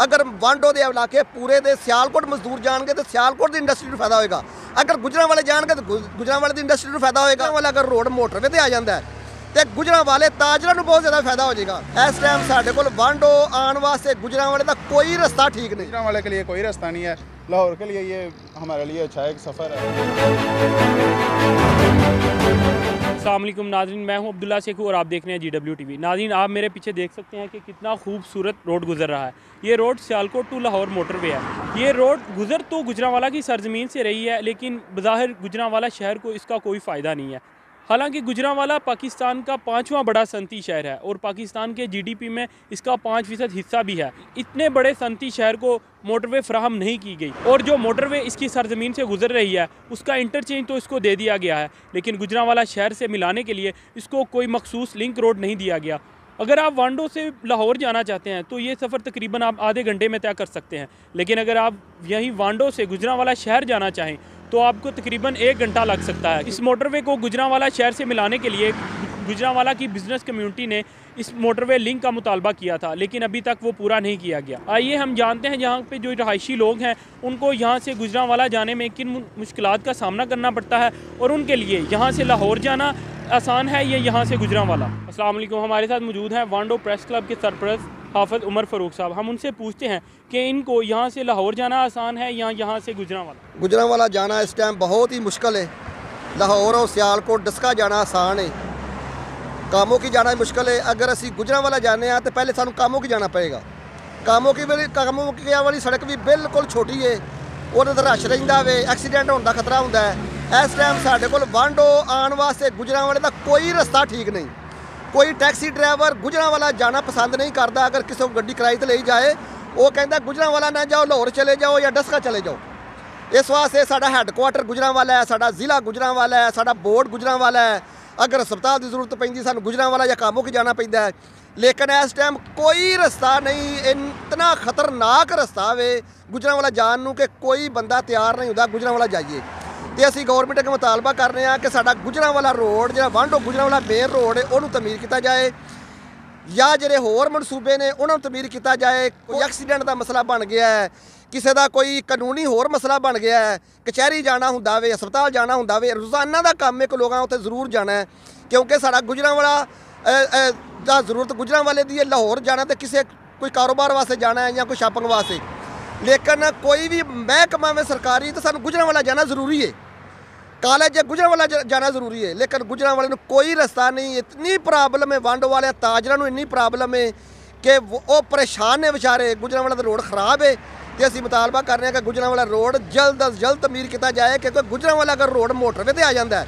अगर वांडो के इलाके पूरे दे सियालकोट मजदूर जाएंगे तो सियालकोट की इंडस्ट्री को फायदा होगा। अगर गुजरांवाले जाएंगे तो गुजरांवाले की इंडस्ट्री को फायदा होगा। वाला अगर रोड मोटरवे पर आ जाता है तो गुजरांवाले ताजरा को बहुत ज़्यादा फायदा हो जाएगा। इस टाइम साढ़े को वांडो आने वास्ते गुजरांवाले का कोई रास्ता ठीक नहीं। गुजरांवाले के लिए कोई रास्ता नहीं है। लाहौर के लिए ये हमारे लिए अच्छा एक सफ़र है। अस्सलाम वालेकुम नाज़रीन, मैं हूं अब्दुल्ला शेखू और आप देख रहे हैं GW TV। नाज़रीन, आप मेरे पीछे देख सकते हैं कि कितना खूबसूरत रोड गुजर रहा है। ये road Sialkot to Lahore motorway है। ये रोड गुजर तो गुजरांवाला की सरजमीन से रही है, लेकिन बज़ाहिर गुजरांवाला शहर को इसका कोई फ़ायदा नहीं है। हालांकि गुजरांवाला पाकिस्तान का 5वां बड़ा सनती शहर है और पाकिस्तान के GDP में इसका 5% हिस्सा भी है। इतने बड़े सनती शहर को मोटरवे फ्राहम नहीं की गई और जो मोटरवे इसकी सरजमीन से गुजर रही है उसका इंटरचेंज तो इसको दे दिया गया है, लेकिन गुजरांवाला शहर से मिलाने के लिए इसको कोई मखसूस लिंक रोड नहीं दिया गया। अगर आप वांडो से लाहौर जाना चाहते हैं तो ये सफ़र तकरीबन आप आधे घंटे में तय कर सकते हैं, लेकिन अगर आप यहीं वांडो से गुजरांवाला शहर जाना चाहें तो आपको तकरीबन 1 घंटा लग सकता है। इस मोटरवे को गुजरांवाला शहर से मिलाने के लिए गुजरांवाला की बिज़नेस कम्युनिटी ने इस मोटरवे लिंक का मुतालबा किया था, लेकिन अभी तक वो पूरा नहीं किया गया। आइए हम जानते हैं यहाँ पे जो रहायशी लोग हैं उनको यहाँ से गुजरांवाला जाने में किन मुश्किलात का सामना करना पड़ता है और उनके लिए यहाँ से लाहौर जाना आसान है या यहाँ से गुजरांवाला। अस्सलाम वालेकुम, हमारे साथ मौजूद हैं वांडो प्रेस क्लब के सरपरस्त हाफिज़ उमर फ़ारूक साहब। हम उनसे पूछते हैं कि इनको यहाँ से लाहौर जाना आसान है या यहाँ से गुजरांवाला। गुजरांवाला जाना इस टाइम बहुत ही मुश्किल है। लाहौर और सियालकोट डस्का जाना आसान है, कामों की जाना मुश्किल है। अगर असी गुजरांवाला जाने तो पहले सानू कामों की जाना पड़ेगा। कामों की वाली सड़क भी बिल्कुल छोटी है, उहदे ते रश रहिंदा वे, एक्सीडेंट होने का खतरा हुंदा है। इस टाइम साढ़े कोल वांडो आने वास्ते गुजरांवाले का कोई रास्ता ठीक नहीं। कोई टैक्सी ड्राइवर गुजरांवाला जाना पसंद नहीं करता। अगर किसी को गड्डी किराए ते ले जाए वो कहता गुजरांवाला ना जाओ, लाहौर चले जाओ या डस्का चले जाओ। इस वास्ते साडा हैडकुआटर गुजरांवाला है, साडा जिला गुजरांवाला है, साडा बोर्ड गुजरांवाला है। अगर अस्पताल की जरूरत पैंदी सानू गुजरांवाला या कामों की जाना पैंदा है, लेकिन इस टाइम कोई रास्ता नहीं। इतना खतरनाक रास्ता वे गुजरांवाला जान नूं कि कोई बंदा तैयार नहीं होता गुजरांवाला जाइए। तो असी गौरमेंट अगे मुतालबा कर रहे हैं कि साडा गुजरांवाला रोड जो वांडो गुजरांवाला मेन रोड है उन्होंने तमीर किया जाए या ਜਿਹੜੇ होर मनसूबे ने उन्होंने तमीर किया जाए। कोई एक्सीडेंट का मसला बन गया है, किसी का कोई कानूनी होर मसला बन गया है, कचहरी जाना हुंदा वे, अस्पताल जाना हुंदा वे, रोज़ाना का काम एक लोगों उत्थे जरूर जाना है क्योंकि साडा गुजरांवाला दा जरूरत गुजरांवाले दी है। लाहौर जाना तो किसी कोई कारोबार वास्ते जाना है या कोई शॉपिंग वास्ते, लेकिन कोई भी महकमा में सरकारी तो सानू गुजरांवाला जाना जरूरी है। कॉलेज गुजरांवाला जाना जरूरी है, लेकिन गुजरांवाले में कोई रास्ता नहीं। इतनी प्रॉब्लम है वांडो वाले ताजरा नूं, इन्नी प्रॉब्लम है कि वो परेशान ने बेचारे। गुजरांवाला का रोड खराब है तो असीं मुतालबा कर रहे हैं कि गुजरांवाला रोड जल्द अज जल्द तमीर किया जाए, क्योंकि गुजरांवाला अगर रोड मोटरवे पर आ जाता है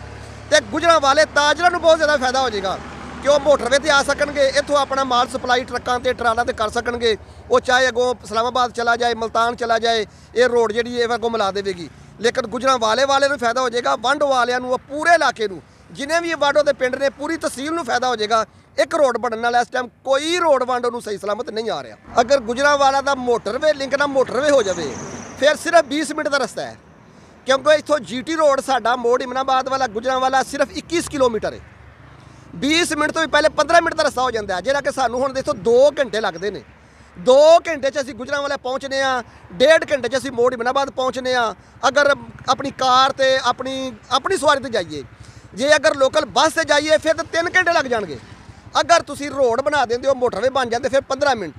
तो गुजरांवाले ताजरा नूं बहुत ज़्यादा फायदा हो जाएगा कि वो मोटरवे पर आ सकणगे, इत्थों अपना माल सप्लाई ट्रकों से ट्रालां ते कर सकणगे। वो चाहे अगों इस्लामाबाद चला जाए, मुल्तान चला जाए, ये रोड जिहड़ी है अगों मिला देगी। लेकिन गुजरांवाले वाले नूं फायदा हो जाएगा, वांडो वालियां नूं, पूरे इलाके नूं, जिन्हें भी वांडो के पिंड ने, पूरी तहसील नूं फायदा हो जाएगा। एक रोड बनने वाला इस टाइम कोई रोड वांडो नूं सही सलामत नहीं आ रहा। अगर गुजरांवाला का मोटरवे लिंक ना मोटरवे हो जाए फिर सिर्फ 20 मिनट का रास्ता है, क्योंकि इत्थों GT रोड साडा मोड़ इमनाबाद वाला गुजरांवाला सिर्फ 21 किलोमीटर है। 20 मिनट तो भी पहले 15 मिनट का रास्ता हो जाता है, जिहड़ा कि सानू हुण देखो 2 घंटे लगते हैं। 2 घंटे च असीं गुजरांवाला पहुँचने, 1.5 घंटे च असीं मोड़ इमनाबाद पहुँचने। अगर अपनी कार ते अपनी सवारी ते जाइए, जे अगर लोकल बस से जाइए फिर तो 3 घंटे लग जाएंगे। अगर तुसीं रोड बना देंदे हो, मोटरवे बन जाते, फिर 15 मिनट,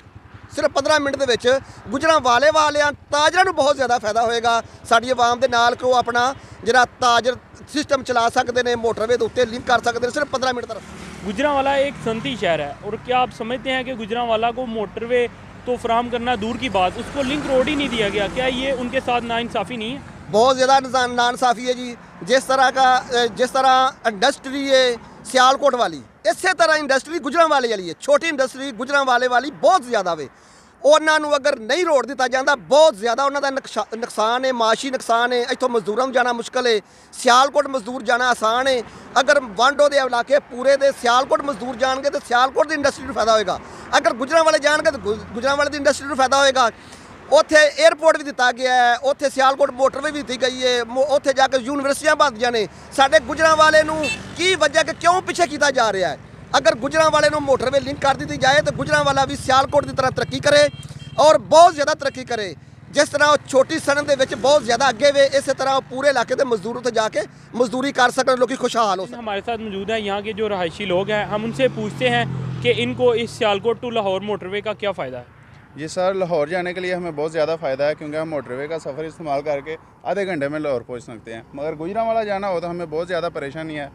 सिर्फ 15 मिनट के विच गुजरांवाले वालियां ताजरा नूं बहुत ज़्यादा फायदा होएगा। साडी आवाम दे नाल को अपना जिहड़ा ताजर सिस्टम चला सकते हैं, मोटरवे के उत्ते लिंक कर सकते हैं, सिर्फ 15 मिनट तक। गुजरांवाला एक सनती शहर है और क्या आप समझते हैं कि गुजरांवाला को मोटरवे तो फ्राहम करना दूर की बात, उसको लिंक रोड ही नहीं दिया गया? क्या ये उनके साथ नाइंसाफ़ी नहीं है? बहुत ज़्यादा नाइंसाफ़ी है जी। जिस तरह इंडस्ट्री है सियालकोट वाली, इस तरह इंडस्ट्री गुजरांवाले वाली है। छोटी इंडस्ट्री गुजरांवाले वाली बहुत ज़्यादा वे। उन्होंने अगर नहीं रोड दिता जाता बहुत ज़्यादा उन्होंने नुकसान है, माशी नुकसान है। इतों मजदूरों जाना मुश्किल है, सियालकोट मजदूर जाना आसान है। अगर वांडो के इलाके पूरे दे सियालकोट मजदूर जाएंगे तो सियालकोट की इंडस्ट्री को फायदा होगा। अगर गुजरांवाले जाएंगे तो गुजरांवाले की इंडस्ट्री को फायदा होगा। उत्थे एयरपोर्ट भी दिता गया है, उत्थे सियालकोट मोटरवे भी दी गई है, उत्थे जाके यूनिवर्सिटियां बनदियां ने। साडे गुजरांवाले नूं की वजह कि क्यों पीछे किया जा रहा है? अगर गुजरांवाले नूं मोटरवे लिंक कर दी जाए तो गुजरांवाला भी सियालकोट की तरह तरक्की करे। ਔਰ ਬਹੁਤ ਜ਼ਿਆਦਾ ਤਰੱਕੀ ਕਰੇ। ਜਿਸ ਤਰ੍ਹਾਂ ਉਹ ਛੋਟੀ ਸਨਅਤ ਦੇ ਵਿੱਚ ਬਹੁਤ ਜ਼ਿਆਦਾ ਅੱਗੇ ਵੇ, ਇਸੇ ਤਰ੍ਹਾਂ ਉਹ पूरे इलाके के मजदूर ਉੱਥੇ ਜਾ ਕੇ मजदूरी कर सकन, लोग खुशहाल हो सकन। हमारे साथ मौजूद हैं यहाँ के जो रहायशी लोग हैं, हम उनसे पूछते हैं कि इनको इस सियालकोट टू लाहौर मोटरवे का क्या फ़ायदा है। जी सर, लाहौर जाने के लिए हमें बहुत ज़्यादा फ़ायदा है, क्योंकि हम मोटरवे का सफ़र इस्तेमाल करके आधे घंटे में लाहौर पहुँच सकते हैं। मगर गुजरांवाला जाना हो तो हमें बहुत ज़्यादा परेशानी है।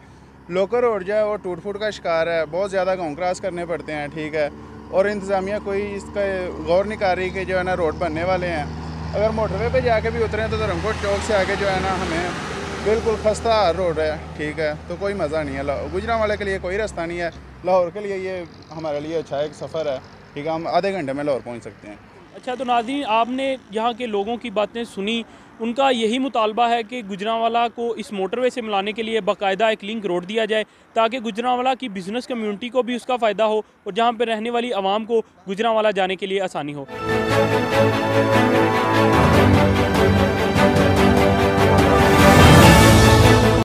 लोकल रोड जो है वो टूट फूट का शिकार है, बहुत ज़्यादा गाँव क्रॉस करने पड़ते हैं, ठीक है। और इंतज़ामिया कोई इसका गौर नहीं कर रही कि जो है ना रोड बनने वाले हैं। अगर मोटरवे पे जाके भी उतरे तो धर्मकोट चौक से आगे जो है ना हमें बिल्कुल खस्ता रोड है, ठीक है। तो कोई मज़ा नहीं है। गुजरांवाले के लिए कोई रास्ता नहीं है। लाहौर के लिए ये हमारे लिए अच्छा एक सफ़र है, ठीक है। हम आधे घंटे में लाहौर पहुंच सकते हैं। अच्छा, तो नाज़रीन आपने यहाँ के लोगों की बातें सुनी, उनका यही मुतालबा है कि गुजरांवाला को इस मोटरवे से मिलाने के लिए बाकायदा एक लिंक रोड दिया जाए, ताकि गुजरांवाला की बिज़नेस कम्युनिटी को भी उसका फ़ायदा हो और जहाँ पर रहने वाली आवाम को गुजरांवाला जाने के लिए आसानी हो।